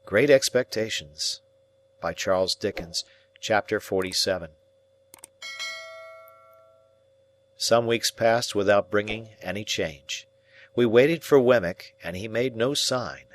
Great Expectations by Charles Dickens, Chapter 47. Some weeks passed without bringing any change. We waited for Wemmick, and he made no sign.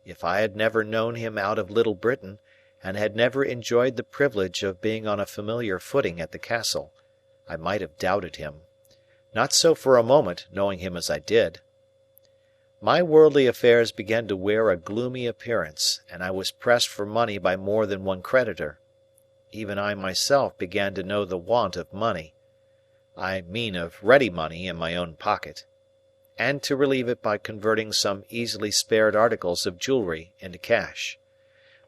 If I had never known him out of Little Britain, and had never enjoyed the privilege of being on a familiar footing at the castle, I might have doubted him. Not so for a moment, knowing him as I did. My worldly affairs began to wear a gloomy appearance, and I was pressed for money by more than one creditor. Even I myself began to know the want of money. I mean of ready money in my own pocket, and to relieve it by converting some easily spared articles of jewellery into cash.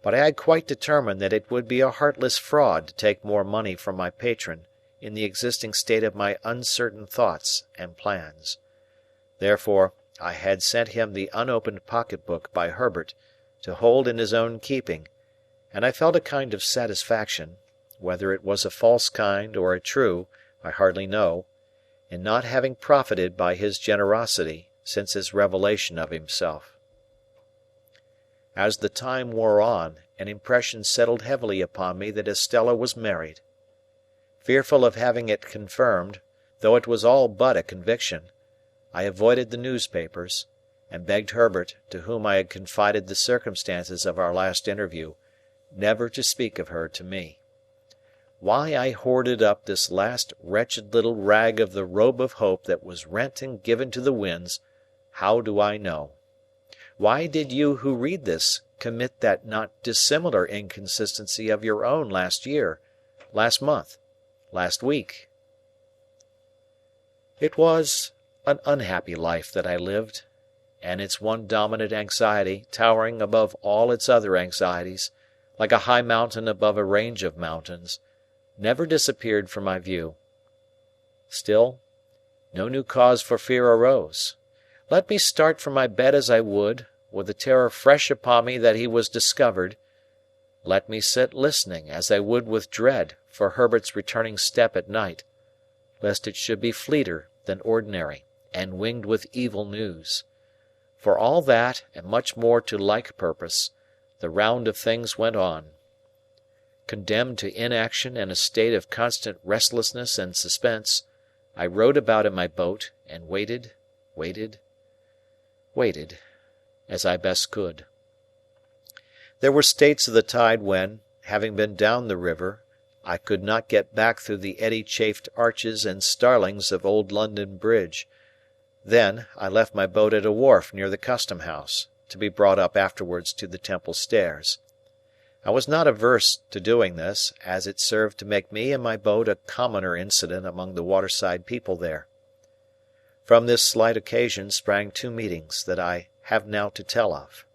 But I had quite determined that it would be a heartless fraud to take more money from my patron in the existing state of my uncertain thoughts and plans. Therefore, I had sent him the unopened pocket-book by Herbert, to hold in his own keeping, and I felt a kind of satisfaction, whether it was a false kind or a true, I hardly know, in not having profited by his generosity since his revelation of himself. As the time wore on, an impression settled heavily upon me that Estella was married. Fearful of having it confirmed, though it was all but a conviction, I avoided the newspapers, and begged Herbert, to whom I had confided the circumstances of our last interview, never to speak of her to me. Why I hoarded up this last wretched little rag of the robe of hope that was rent and given to the winds, how do I know? Why did you who read this commit that not dissimilar inconsistency of your own last year, last month, last week? It was an unhappy life that I lived, and its one dominant anxiety, towering above all its other anxieties, like a high mountain above a range of mountains, never disappeared from my view. Still, no new cause for fear arose. Let me start from my bed as I would, with the terror fresh upon me that he was discovered, let me sit listening as I would with dread for Herbert's returning step at night, lest it should be fleeter than ordinary, and winged with evil news. For all that, and much more to like purpose, the round of things went on. Condemned to inaction and a state of constant restlessness and suspense, I rowed about in my boat, and waited, as I best could. There were states of the tide when, having been down the river, I could not get back through the eddy-chafed arches and starlings of old London Bridge. Then, I left my boat at a wharf near the custom-house, to be brought up afterwards to the Temple stairs. I was not averse to doing this, as it served to make me and my boat a commoner incident among the waterside people there. From this slight occasion sprang two meetings that I have now to tell of.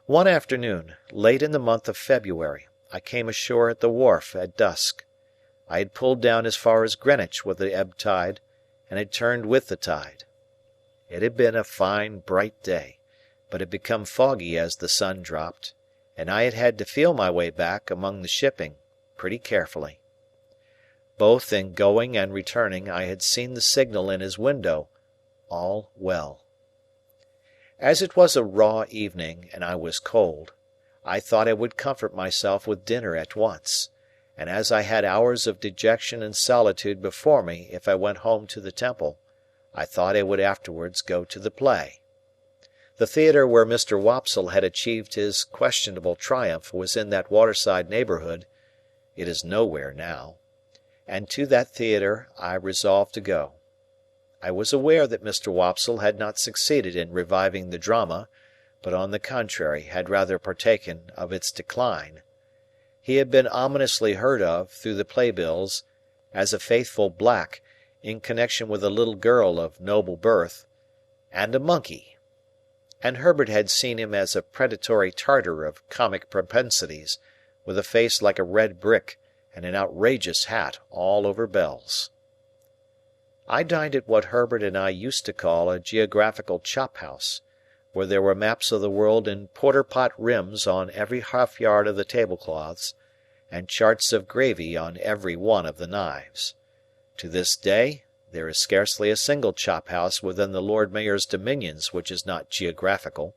One afternoon, late in the month of February, I came ashore at the wharf at dusk. I had pulled down as far as Greenwich with the ebb tide, and had turned with the tide. It had been a fine, bright day, but had become foggy as the sun dropped, and I had had to feel my way back among the shipping pretty carefully. Both in going and returning I had seen the signal in his window, "All well." As it was a raw evening and I was cold, I thought I would comfort myself with dinner at once, and as I had hours of dejection and solitude before me if I went home to the Temple, I thought I would afterwards go to the play. The theatre where Mr. Wopsle had achieved his questionable triumph was in that waterside neighbourhood (it is nowhere now), and to that theatre I resolved to go. I was aware that Mr. Wopsle had not succeeded in reviving the drama, but on the contrary had rather partaken of its decline. He had been ominously heard of, through the playbills, as a faithful black, in connection with a little girl of noble birth, and a monkey; and Herbert had seen him as a predatory Tartar of comic propensities, with a face like a red brick, and an outrageous hat all over bells. I dined at what Herbert and I used to call a geographical chop-house, where there were maps of the world in porter-pot rims on every half-yard of the tablecloths, and charts of gravy on every one of the knives. To this day, there is scarcely a single chop-house within the Lord Mayor's dominions which is not geographical.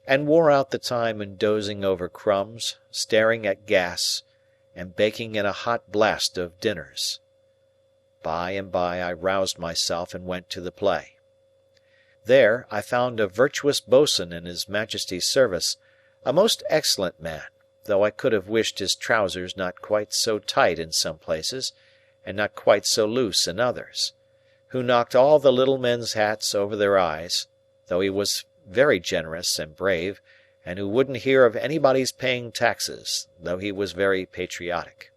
and wore out the time in dozing over crumbs, staring at gas, and baking in a hot blast of dinners. By and by I roused myself and went to the play. There I found a virtuous boatswain in His Majesty's service, a most excellent man, though I could have wished his trousers not quite so tight in some places, and not quite so loose in others, who knocked all the little men's hats over their eyes, though he was very generous and brave, and who wouldn't hear of anybody's paying taxes, though he was very patriotic.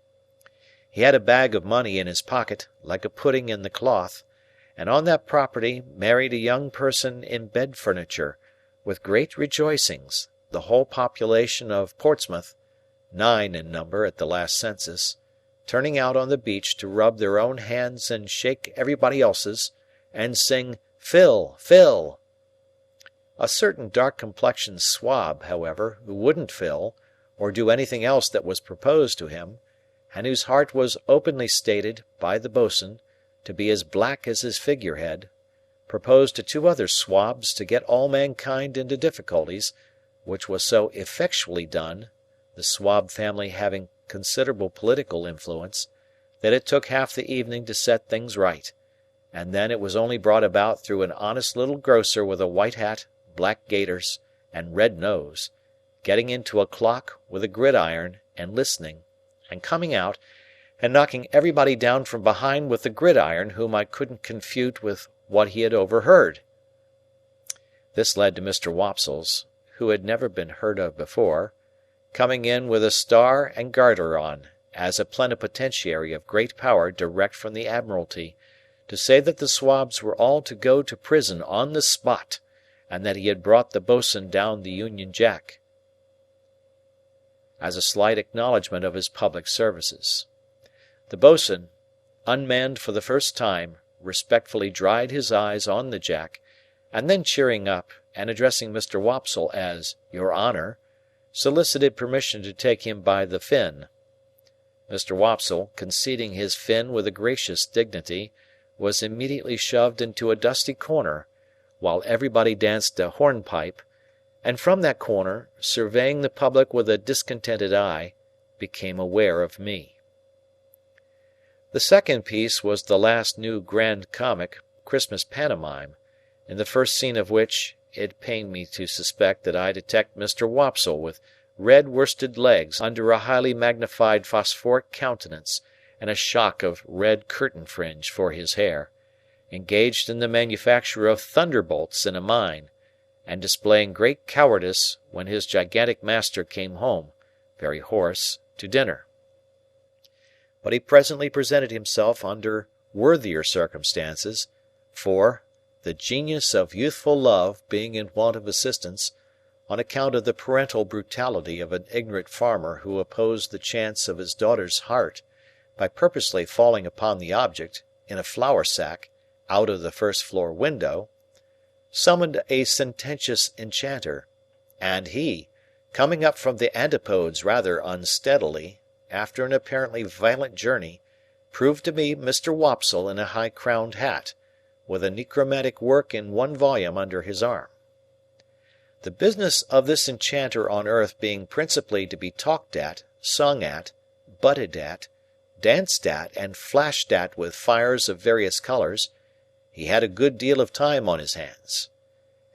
He had a bag of money in his pocket, like a pudding in the cloth, and on that property married a young person in bed furniture, with great rejoicings, the whole population of Portsmouth, 9 in number at the last census, turning out on the beach to rub their own hands and shake everybody else's, and sing "Fill, fill." A certain dark-complexioned swab, however, who wouldn't fill, or do anything else that was proposed to him, and whose heart was openly stated, by the boatswain, to be as black as his figurehead, proposed to 2 other swabs to get all mankind into difficulties, which was so effectually done, the swab family having considerable political influence, that it took half the evening to set things right, and then it was only brought about through an honest little grocer with a white hat, black gaiters, and red nose, getting into a clock with a gridiron and listening, and coming out, and knocking everybody down from behind with the gridiron whom I couldn't confute with what he had overheard. This led to Mr. Wopsle's, who had never been heard of before, coming in with a star and garter on, as a plenipotentiary of great power direct from the Admiralty, to say that the swabs were all to go to prison on the spot, and that he had brought the boatswain down the Union Jack, as a slight acknowledgment of his public services. The boatswain, unmanned for the first time, respectfully dried his eyes on the Jack, and then cheering up, and addressing Mr. Wopsle as "Your Honour," solicited permission to take him by the fin. Mr. Wopsle, conceding his fin with a gracious dignity, was immediately shoved into a dusty corner, while everybody danced a hornpipe, and from that corner, surveying the public with a discontented eye, became aware of me. The second piece was the last new grand comic Christmas pantomime, in the first scene of which it pained me to suspect that I detect Mr. Wopsle with red worsted legs under a highly magnified phosphoric countenance and a shock of red curtain fringe for his hair, engaged in the manufacture of thunderbolts in a mine, and displaying great cowardice when his gigantic master came home, very hoarse, to dinner. But he presently presented himself under worthier circumstances, for, the genius of youthful love being in want of assistance, on account of the parental brutality of an ignorant farmer who opposed the chance of his daughter's heart by purposely falling upon the object, in a flour sack, out of the first-floor window, summoned a sententious enchanter, and he, coming up from the antipodes rather unsteadily, after an apparently violent journey, proved to be Mr. Wopsle in a high-crowned hat, with a necromantic work in 1 volume under his arm. The business of this enchanter on earth being principally to be talked at, sung at, butted at, danced at, and flashed at with fires of various colours, he had a good deal of time on his hands,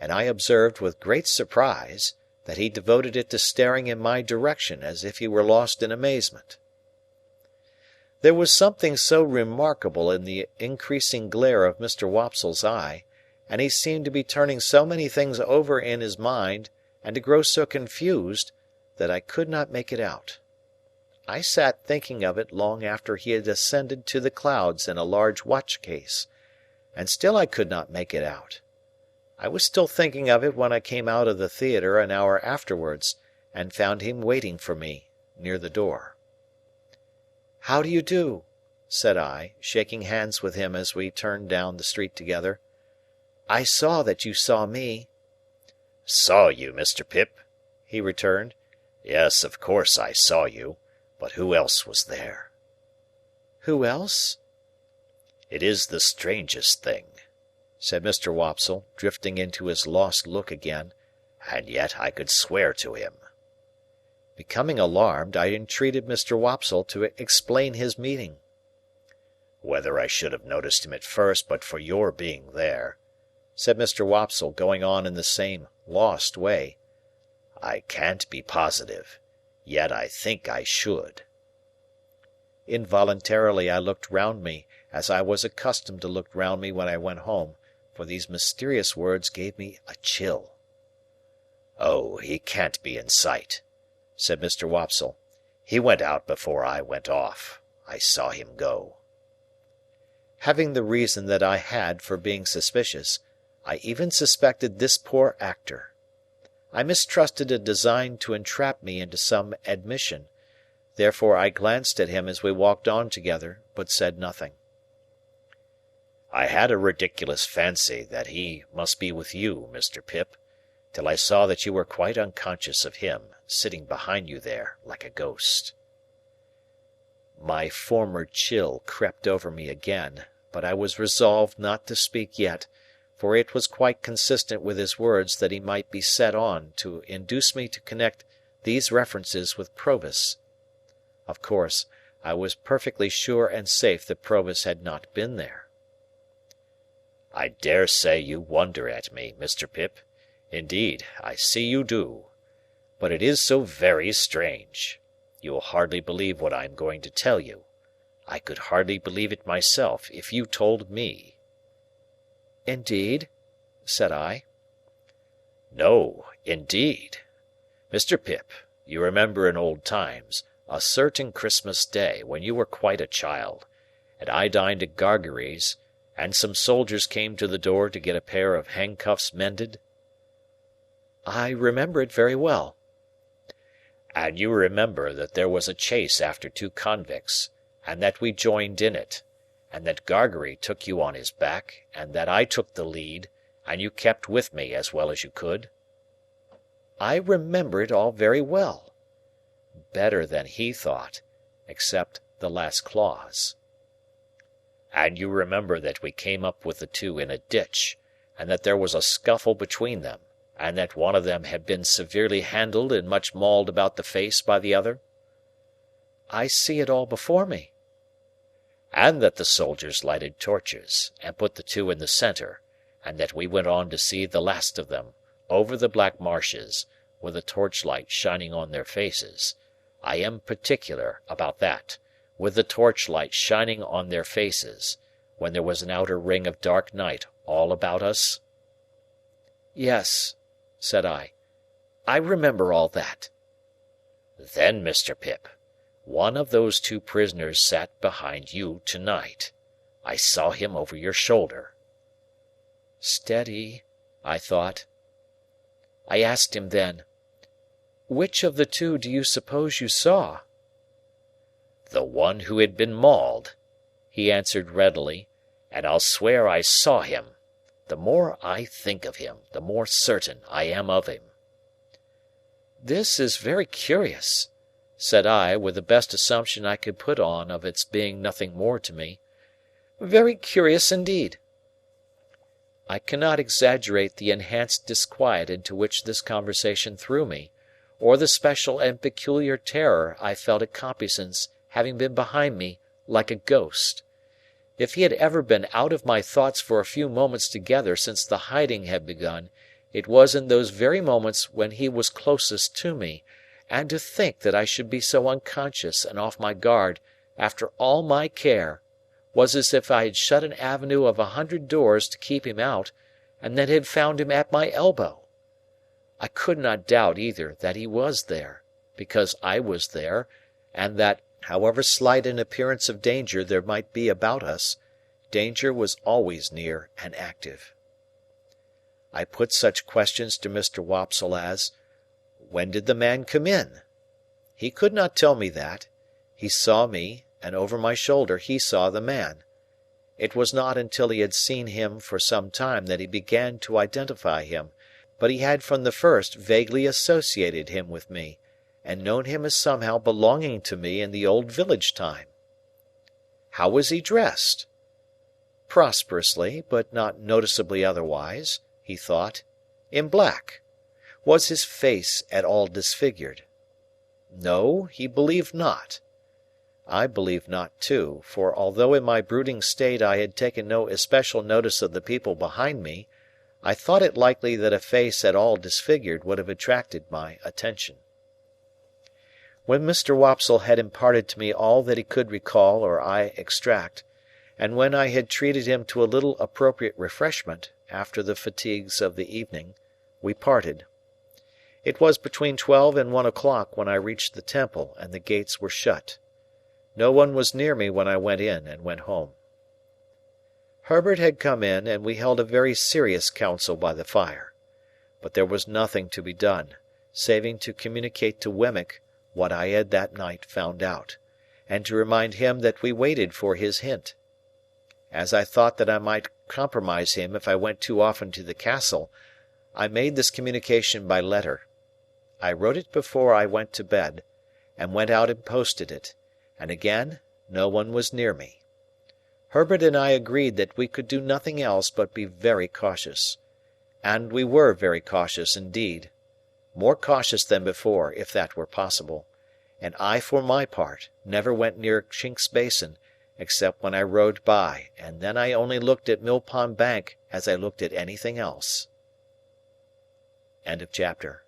and I observed with great surprise that he devoted it to staring in my direction as if he were lost in amazement. There was something so remarkable in the increasing glare of Mr. Wopsle's eye, and he seemed to be turning so many things over in his mind, and to grow so confused, that I could not make it out. I sat thinking of it long after he had ascended to the clouds in a large watch-case, and still I could not make it out. I was still thinking of it when I came out of the theatre an hour afterwards, and found him waiting for me near the door. "How do you do?" said I, shaking hands with him as we turned down the street together. "I saw that you saw me." "Saw you, Mr. Pip?" he returned. "Yes, of course I saw you. But who else was there?" "Who else?" "It is the strangest thing," said Mr. Wopsle, drifting into his lost look again, and yet I could swear to him." Becoming alarmed, I entreated Mr. Wopsle to explain his meaning. "Whether I should have noticed him at first but for your being there," said Mr. Wopsle, going on in the same lost way, "I can't be positive. Yet I think I should." Involuntarily I looked round me, as I was accustomed to look round me when I went home, for these mysterious words gave me a chill. "Oh, he can't be in sight," said Mr. Wopsle. "He went out before I went off. I saw him go." Having the reason that I had for being suspicious, I even suspected this poor actor. I mistrusted a design to entrap me into some admission. Therefore I glanced at him as we walked on together, but said nothing. "I had a ridiculous fancy that he must be with you, Mr. Pip, till I saw that you were quite unconscious of him, sitting behind you there, like a ghost." My former chill crept over me again, but I was resolved not to speak yet, for it was quite consistent with his words that he might be set on to induce me to connect these references with Provis. Of course, I was perfectly sure and safe that Provis had not been there. "I dare say you wonder at me, Mr. Pip. Indeed, I see you do. But it is so very strange. You will hardly believe what I am going to tell you. I could hardly believe it myself, if you told me." "Indeed?" said I. "No, indeed. Mr. Pip, you remember in old times a certain Christmas day when you were quite a child, and I dined at Gargery's, and some soldiers came to the door to get a pair of handcuffs mended?" "I remember it very well." "And you remember that there was a chase after two convicts, and that we joined in it, and that Gargery took you on his back, and that I took the lead, and you kept with me as well as you could?" "I remember it all very well." Better than he thought, except the last clause. "And you remember that we came up with the two in a ditch, and that there was a scuffle between them, and that one of them had been severely handled and much mauled about the face by the other?" "I see it all before me." "And that the soldiers lighted torches, and put the two in the centre, and that we went on to see the last of them, over the black marshes, with a torchlight shining on their faces. I am particular about that, with the torchlight shining on their faces, when there was an outer ring of dark night all about us?" "Yes," said I. "I remember all that." "Then, Mr. Pip, one of those two prisoners sat behind you to-night. I saw him over your shoulder." Steady, I thought. I asked him then, "Which of the two do you suppose you saw?" "The one who had been mauled," he answered readily, "and I'll swear I saw him. The more I think of him, the more certain I am of him." "This is very curious," said I, with the best assumption I could put on of its being nothing more to me. "Very curious indeed." I cannot exaggerate the enhanced disquiet into which this conversation threw me, or the special and peculiar terror I felt at Compeyson's having been behind me, like a ghost. If he had ever been out of my thoughts for a few moments together since the hiding had begun, it was in those very moments when he was closest to me, and to think that I should be so unconscious and off my guard, after all my care, was as if I had shut an avenue of 100 doors to keep him out, and then had found him at my elbow. I could not doubt either that he was there, because I was there, and that, however slight an appearance of danger there might be about us, danger was always near and active. I put such questions to Mr. Wopsle as, "When did the man come in?" He could not tell me that. He saw me, and over my shoulder he saw the man. It was not until he had seen him for some time that he began to identify him, but he had from the first vaguely associated him with me, and known him as somehow belonging to me in the old village time. How was he dressed? Prosperously, but not noticeably otherwise, he thought, in black. Was his face at all disfigured? No, he believed not. I believed not too, for although in my brooding state I had taken no especial notice of the people behind me, I thought it likely that a face at all disfigured would have attracted my attention. When Mr. Wopsle had imparted to me all that he could recall or I extract, and when I had treated him to a little appropriate refreshment, after the fatigues of the evening, we parted. It was between 12 and 1 o'clock when I reached the Temple, and the gates were shut. No one was near me when I went in and went home. Herbert had come in, and we held a very serious council by the fire. But there was nothing to be done, saving to communicate to Wemmick what I had that night found out, and to remind him that we waited for his hint. As I thought that I might compromise him if I went too often to the castle, I made this communication by letter. I wrote it before I went to bed, and went out and posted it, and again no one was near me. Herbert and I agreed that we could do nothing else but be very cautious. And we were very cautious indeed, more cautious than before, if that were possible, and I for my part never went near Chinks Basin, except when I rowed by, and then I only looked at Mill Pond Bank as I looked at anything else. End of chapter.